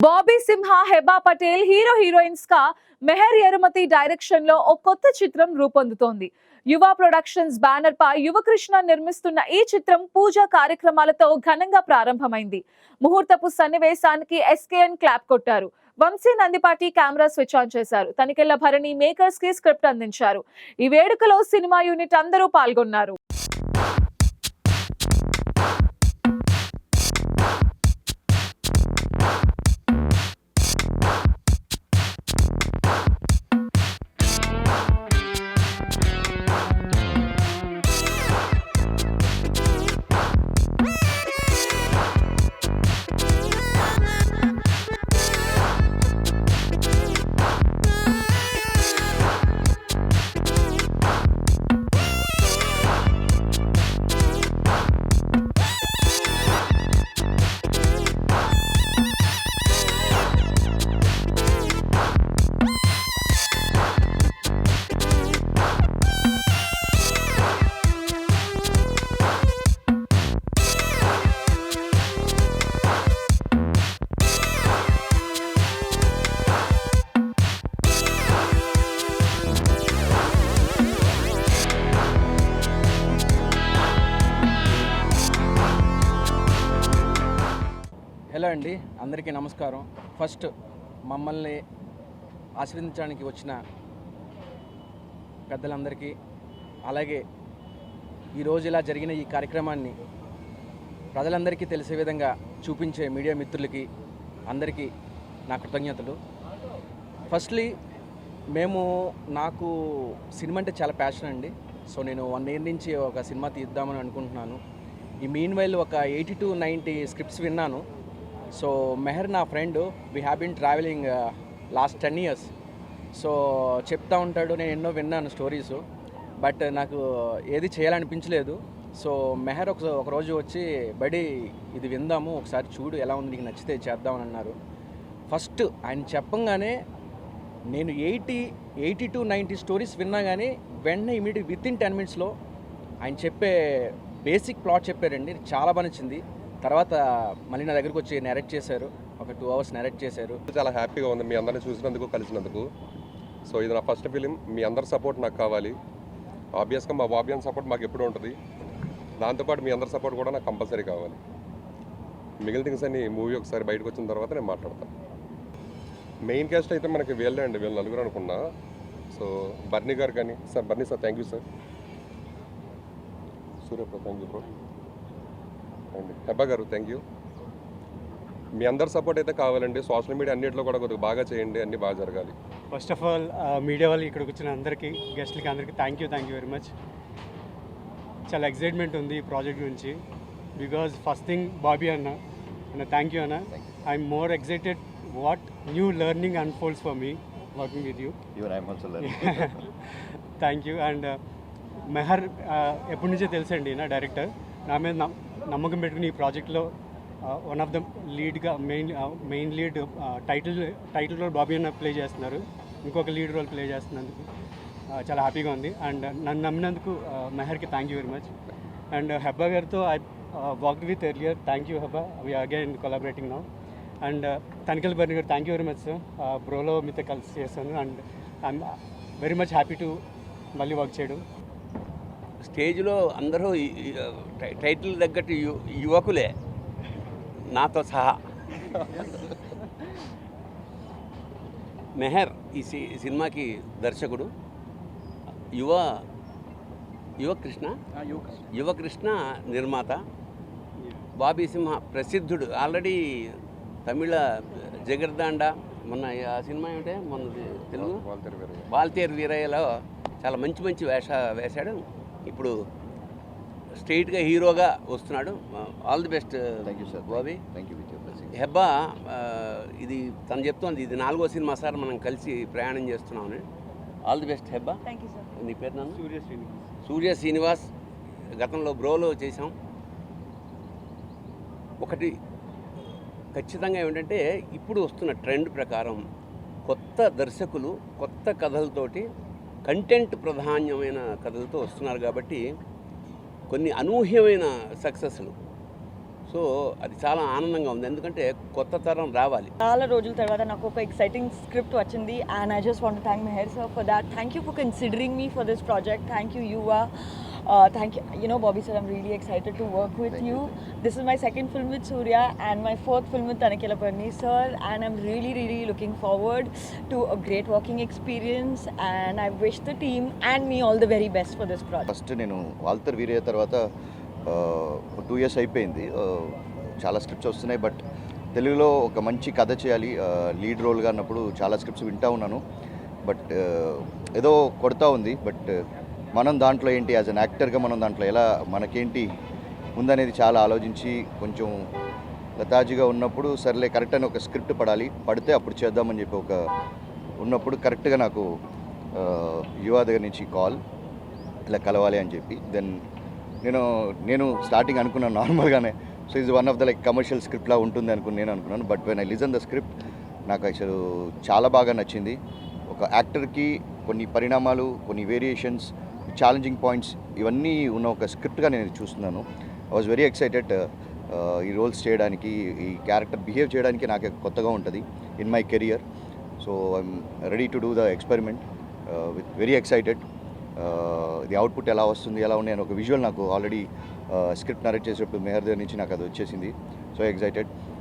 బాబీ సింహ, Heba Patel hero heroines గా Meher ఎరుమతి direction లో ఒక కొత్త చిత్రం రూపొందుతోంది. యువ ప్రొడక్షన్స్ బ్యానర్ పై యువకృష్ణ నిర్మిస్తున్న ఈ చిత్రం పూజా కార్యక్రమాలతో ఘనంగా ప్రారంభమైంది. ముహూర్తపు సన్నివేశానికి ఎస్కేఎన్ క్లాప్ కొట్టారు. Vamsi Nandipati camera switch on చేశారు. తనికెళ్ల భరణి మేకర్స్ కి స్క్రిప్ట్ అందించారు. ఈ వేడుకలో సినిమా యూనిట్ అందరూ పాల్గొన్నారు. హలో అండి, అందరికీ నమస్కారం. ఫస్ట్ మమ్మల్ని ఆశీర్వదించడానికి వచ్చిన పెద్దలందరికీ, అలాగే ఈరోజు ఇలా జరిగిన ఈ కార్యక్రమాన్ని ప్రజలందరికీ తెలిసే విధంగా చూపించే మీడియా మిత్రులకి అందరికీ నా కృతజ్ఞతలు. ఫస్ట్లీ నాకు సినిమా అంటే చాలా ప్యాషన్ అండి. సో నేను 1 year నుంచి ఒక సినిమా తీద్దామని అనుకుంటున్నాను. ఈ మీన్ వైల్ ఒక 80 to 90 స్క్రిప్ట్స్ విన్నాను. సో మెహర్ నా friend, we have been travelling last 10 years. So చెప్తా ఉంటాడు, నేను ఎన్నో విన్నాను స్టోరీస్, బట్ నాకు ఏది చేయాలనిపించలేదు. సో మెహర్ ఒకరోజు వచ్చి, బడి ఇది విందాము, ఒకసారి చూడు ఎలా ఉంది, నీకు నచ్చితే చేద్దామని అన్నారు. ఫస్ట్ ఆయన చెప్పంగానే నేను 80 to 90 స్టోరీస్ విన్నా కానీ వెంటనే ఇమీడియట్ వితిన్ 10 minutes ఆయన చెప్పే బేసిక్ ప్లాట్ చెప్పారండి. చాలా బాగా నచ్చింది. తర్వాత మళ్ళీ నా దగ్గరికి వచ్చి నెరేట్ చేశారు, ఒక 2 hours నెరేట్ చేశారు. చాలా హ్యాపీగా ఉంది మీ అందరిని చూసినందుకు, కలిసినందుకు. సో ఇది నా ఫస్ట్ ఫిలిం. మీ అందరి సపోర్ట్ నాకు కావాలి. ఆబ్వియస్గా మా బాబియన్ సపోర్ట్ మాకు ఎప్పుడు ఉంటుంది. దాంతోపాటు మీ అందరి సపోర్ట్ కూడా నాకు కంపల్సరీ కావాలి. మిగిలిన థింగ్స్ అన్ని మూవీ ఒకసారి బయటకు వచ్చిన తర్వాత నేను మాట్లాడతాను. మెయిన్ క్యాస్ట్ అయితే మనకి వీళ్ళే అండి, వీళ్ళు నలుగురు అనుకున్నా. సో బర్నీ గారు కానీ, sir Bharani sir thank you sir. Suryaprabha thank you bro. And Hebba గారు థ్యాంక్ యూ. మీ అందరి సపోర్ట్ అయితే కావాలండి. సోషల్ మీడియా అన్నింటిలో కూడా కొద్దిగా బాగా చేయండి, అన్నీ బాగా జరగాలి. ఫస్ట్ ఆఫ్ ఆల్ మీడియా వాళ్ళు ఇక్కడికి వచ్చిన అందరికీ, గెస్ట్లకి అందరికీ థ్యాంక్ యూ వెరీ మచ్. చాలా ఎక్సైట్మెంట్ ఉంది ఈ ప్రాజెక్ట్ గురించి. బికాజ్ ఫస్ట్ థింగ్ బాబీ అన్న థ్యాంక్ యూ అన్న. I'm more excited what new learning unfolds for me working with you. Thank you. And Meher ఎప్పటి నుంచో తెలుసండి నా డైరెక్టర్. నా మీద నమ్మకం పెట్టుకుని ఈ ప్రాజెక్ట్లో వన్ ఆఫ్ ద లీడ్గా main lead title role Bobby అన్న ప్లే చేస్తున్నారు. ఇంకొక లీడ్ రోల్ ప్లే చేస్తున్నందుకు చాలా హ్యాపీగా ఉంది. అండ్ నన్ను నమ్మినందుకు మెహర్కి thank you very much. And Hebba గారితో I worked with earlier. Thank you Hebba, we again collaborating now. And Tanikella Bharani గారు thank you very much sir. బ్రోలో మీతో కలిసి చేస్తాను. And I'm very much happy to మళ్ళీ వర్క్ చేయడం. స్టేజ్లో అందరూ టైటిల్ తగ్గట్టు యువకులే, నాతో సహా. మెహర్ ఈ సినిమాకి దర్శకుడు, యువకృష్ణ నిర్మాత. బాబీ సింహ ప్రసిద్ధుడు, ఆల్రెడీ తమిళ జగర్దాండ, మొన్న ఆ సినిమా ఏమిటే మొన్న తెలుగు వాల్తేరు వీరయ్యలో చాలా మంచి వేశాడు. ఇప్పుడు స్ట్రెయిట్గా హీరోగా వస్తున్నాడు. All the best Bobby. Hebba ఇది తను చెప్తోంది, ఇది 4వ సినిమా సార్ మనం కలిసి ప్రయాణం చేస్తున్నామని. All the best Hebba. నీ పేరు నన్ను సూర్య శ్రీనివాస్. గతంలో బ్రోలో చేసాం. ఒకటి ఖచ్చితంగా ఏమిటంటే, ఇప్పుడు వస్తున్న ట్రెండ్ ప్రకారం కొత్త దర్శకులు కొత్త కథలతోటి, కంటెంట్ ప్రాధాన్యమైన కథలతో వస్తున్నారు. కాబట్టి కొన్ని అనూహ్యమైన సక్సెస్లు సో అది చాలా ఆనందంగా ఉంది, ఎందుకంటే కొత్త తరం రావాలి. చాలా రోజుల తర్వాత నాకు ఒక ఎక్సైటింగ్ స్క్రిప్ట్ వచ్చింది and I just want thank Meher sir for that. Thank you for considering me for this project. Thank you Yuva. Thank you. You know, Bobby sir, I'm really excited to work with you. This is my second film with Surya and my fourth film with Tanakila Parni sir, and I'm really looking forward to a great working experience, and I wish the team and me all the very best for this project. First నేను వాల్తర్ వీరయ్య తర్వాత 2 years అయిపోయింది. చాలా scripts వస్తున్నాయి, but తెలుగులో ఒక మంచి కథ చేయాలి లీడ్ రోల్గా అన్నప్పుడు చాలా స్క్రిప్ట్స్ వింటూ ఉన్నాను. బట్ ఏదో కొడతా ఉంది. బట్ మనం దాంట్లో ఏంటి యాజ్ అన్ యాక్టర్గా మనం దాంట్లో ఎలా మనకేంటి ఉందనేది చాలా ఆలోచించి కొంచెం లతాజీగా ఉన్నప్పుడు సర్లే కరెక్ట్ అని ఒక స్క్రిప్ట్ పడితే అప్పుడు చేద్దామని చెప్పి ఒక ఉన్నప్పుడు కరెక్ట్గా నాకు యువ దగ్గర నుంచి కాల్ ఇలా కలవాలి అని చెప్పి దెన్ నేను స్టార్టింగ్ అనుకున్నాను నార్మల్గానే. సో ఇది one of the like commercial స్క్రిప్ట్లా ఉంటుంది నేను అనుకున్నాను. But when I listen the script నాకు అసలు చాలా బాగా నచ్చింది. ఒక యాక్టర్కి కొన్ని పరిణామాలు, కొన్ని వేరియేషన్స్, ఛాలెంజింగ్ పాయింట్స్ ఇవన్నీ ఉన్న ఒక స్క్రిప్ట్గా నేను చూస్తున్నాను. ఐ వాజ్ వెరీ ఎక్సైటెడ్ ఈ రోల్స్ చేయడానికి, ఈ క్యారెక్టర్ బిహేవ్ చేయడానికి నాకు కొత్తగా ఉంటుంది in my career. So I'm ready to do the experiment with very excited. ఇది అవుట్పుట్ ఎలా వస్తుంది, ఎలా ఉన్నాయి అని ఒక విజువల్ నాకు ఆల్రెడీ స్క్రిప్ట్ నరేట్ చేసేటప్పుడు మెహర్ దగ్గర నుంచి నాకు అది వచ్చేసింది. So excited.